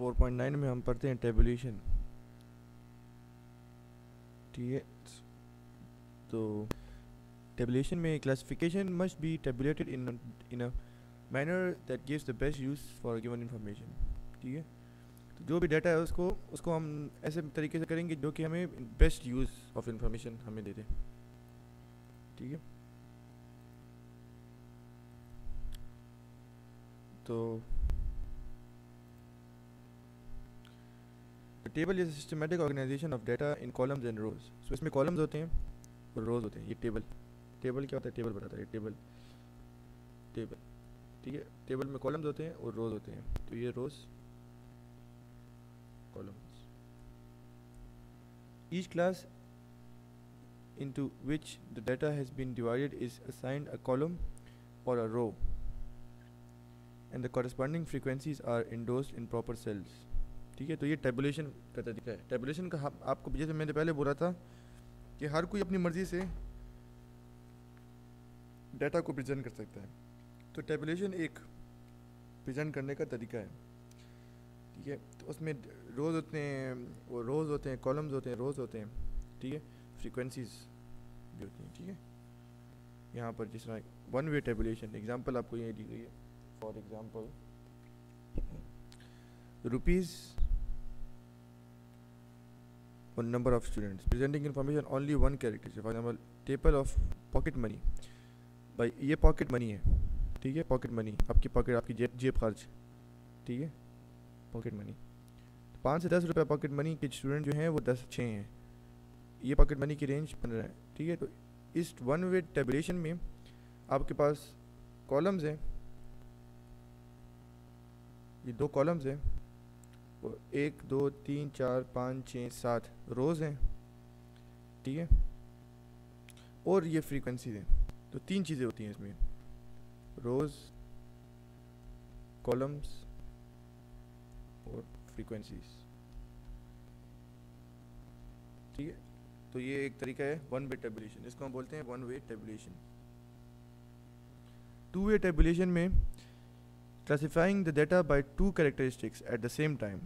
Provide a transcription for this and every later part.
4.9 में हम पढ़ते हैं टेबुलेशन। ठीक है, तो टेबुलेशन में classification must be tabulated in a manner that gives the best use for given information. ठीक है, तो जो भी डाटा है उसको उसको हम ऐसे तरीके से करेंगे जो कि हमें बेस्ट यूज़ ऑफ इंफॉर्मेशन हमें दे दे। ठीक है, तो table is systematic organisation of data in columns and rows. So इसमें कॉलम्स होते हैं और रोज होते हैं। ये टेबल टेबल क्या होता है, टेबल बताता है टेबल टेबल। ठीक है, टेबल में कॉलम्स होते हैं और रोज होते हैं, तो ये rows columns. Each class into which the data has been divided is assigned a column or a row and the corresponding frequencies are endorsed in proper cells। ठीक है, तो ये टेबुलेशन का तरीका है। टेबुलेशन का आपको जैसे मैंने पहले बोला था कि हर कोई अपनी मर्ज़ी से डाटा को प्रेजेंट कर सकता है, तो टेबुलेशन एक प्रेजेंट करने का तरीका है। ठीक है, तो उसमें रोज़ होते हैं, वो रोज़ होते हैं, कॉलम्स होते हैं, रोज़ होते हैं। ठीक है, फ्रीक्वेंसीज भी होती हैं। ठीक है, यहाँ पर जिस तरह वन वे टेबुलेशन एग्जांपल आपको ये दी गई है। फॉर एग्जांपल रुपीज़ और number of students presenting information only one character. For example table of pocket money. भाई ये पॉकेट मनी है। ठीक है, पॉकेट मनी आपकी पॉकेट, आपकी जेब खर्च। ठीक है, पॉकेट मनी 5 से 10 रुपये पॉकेट मनी के स्टूडेंट जो हैं वो 6 हैं। ये पॉकेट मनी की रेंज 15 है। ठीक है, तो इस वन वे टेबुलेशन में आपके पास कॉलम्स हैं, ये 2 कॉलम्स हैं, और 1 2 3 4 5 6 7 रोज़ हैं। ठीक है, और ये फ्रीक्वेंसीज हैं। तो 3 चीज़ें होती हैं इसमें, रोज़, कॉलम्स और फ्रीक्वेंसीज। ठीक है, तो ये एक तरीका है वन वे टेबुलेशन, इसको हम बोलते हैं one way tabulation. Two way tabulation में classifying the data by 2 characteristics at the same time.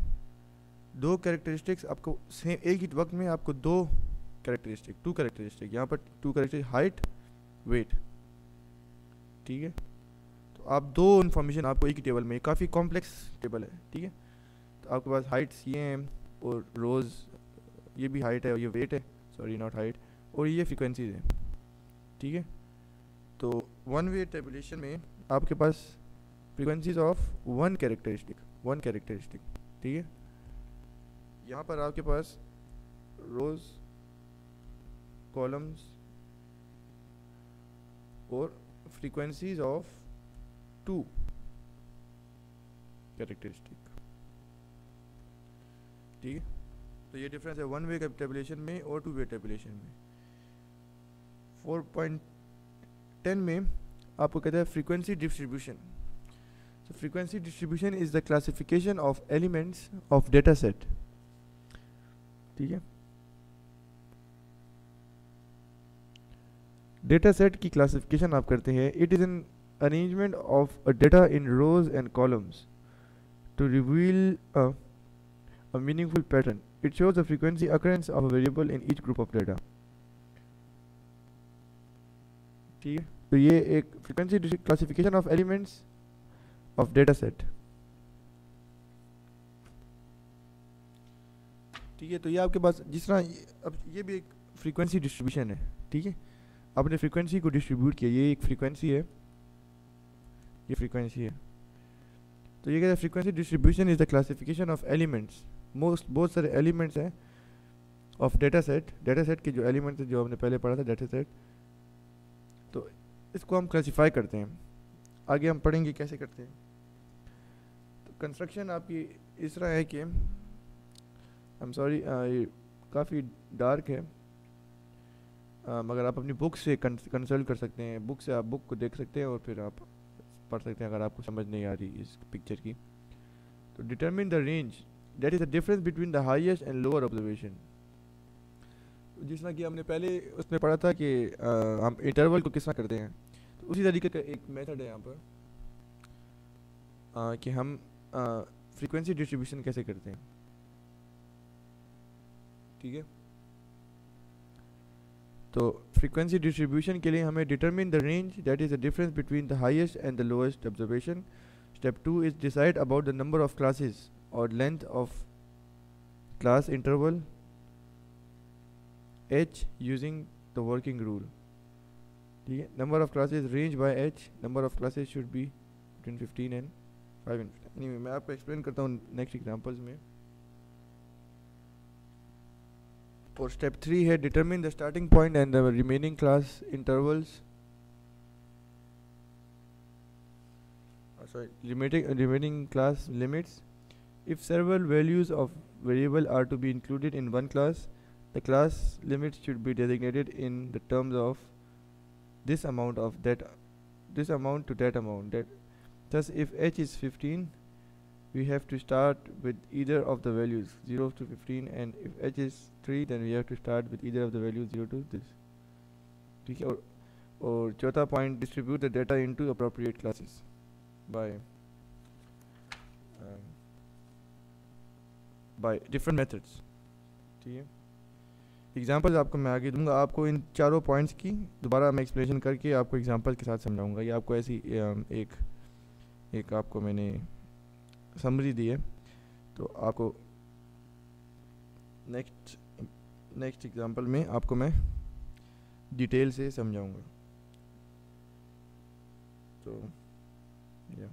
2 characteristics आपको सेम एक ही वक्त में आपको 2 कैरेक्टरिस्टिक 2 कैरेक्टरिस्टिक यहाँ पर 2 कैरेक्टरिस्टिक हाइट वेट। ठीक है, तो आप 2 इन्फॉर्मेशन आपको एक ही टेबल में, काफ़ी कॉम्प्लेक्स टेबल है। ठीक है, तो आपके पास हाइट्स ये हैं और रोज़, ये भी हाइट है और ये वेट है, सॉरी नॉट हाइट, और ये फ्रीक्वेंसीज हैं। ठीक है, तो वन वे टेबुलेशन में आपके पास फ्रीक्वेंसीज ऑफ वन कैरेक्टरिस्टिक। ठीक है, यहाँ पर आपके पास रोज, कॉलम्स और फ्रीक्वेंसीज ऑफ 2 कैरेक्टरिस्टिक। ठीक है, तो ये डिफरेंस है वन वे टेबुलेशन में और 2 वे टेबुलेशन में। 4.10 में आपको कहता है frequency distribution. So frequency distribution is the classification of elements of data set। ठीक है, डेटा सेट की क्लासिफिकेशन आप करते हैं। It is an arrangement of a data in rows and columns to reveal a meaningful pattern। It shows the frequency occurrence of a variable in each group of data। ठीक है, तो ये एक frequency classification of elements of data set. ठीक है, तो ये आपके पास जिस तरह अब ये भी एक फ्रीक्वेंसी डिस्ट्रीब्यूशन है। ठीक है, आपने फ्रीक्वेंसी को डिस्ट्रीब्यूट किया, ये एक फ्रीक्वेंसी है, ये फ्रीक्वेंसी है, तो ये कहता है frequency distribution is the classification of elements. बहुत सारे एलिमेंट्स हैं ऑफ डेटा सेट के जो एलिमेंट्स हैं जो हमने पहले पढ़ा था डेटा सेट, तो इसको हम क्लासिफाई करते हैं। आगे हम पढ़ेंगे कैसे करते हैं। तो कंस्ट्रक्शन आपकी इस तरह है कि आई एम सॉरी ये काफ़ी डार्क है, मगर आप अपनी बुक से कंसल्ट कर सकते हैं। बुक से आप बुक को देख सकते हैं और फिर आप पढ़ सकते हैं अगर आपको समझ नहीं आ रही इस पिक्चर की। तो determine the range that is the difference between the highest and lower observation. जिस तरह कि हमने पहले उसमें पढ़ा था कि हम इंटरवल को किस तरह करते हैं, तो उसी तरीके का एक मेथड है यहाँ पर कि हम फ्रीक्वेंसी डिस्ट्रीब्यूशन कैसे करते हैं, ठीक है। तो फ्रीक्वेंसी डिस्ट्रीब्यूशन के लिए हमें determine the range that is the difference between the highest and the lowest observation. Step 2 is decide about the number of classes और length of class interval h using the working rule, ठीक है। Number of classes range by h, number of classes should be between 15 and 5 and 15। Anyway मैं आपको explain करता हूँ next examples में। और step 3 है determine the starting point and the remaining class intervals, remaining class limits. If several values of variable are to be included in one class, the class limits should be designated in the terms of this amount to that amount. Thus, if h is 15, we have to start with either of the values 0 to 15, and if h is 3, then we have to start with either of the values 0 to this, ठीक है। और चौथा point, distribute the data into appropriate classes by different methods, ठीक है। Examples आपको मैं आगे दूंगा, आपको इन चारों पॉइंट्स की दोबारा मैं एक्सप्लेनेशन करके आपको एग्जांपल के साथ समझाऊंगा। ये आपको ऐसी एक आपको मैंने समरी दी है, तो आपको नेक्स्ट एग्जांपल में आपको मैं डिटेल से समझाऊंगा। तो या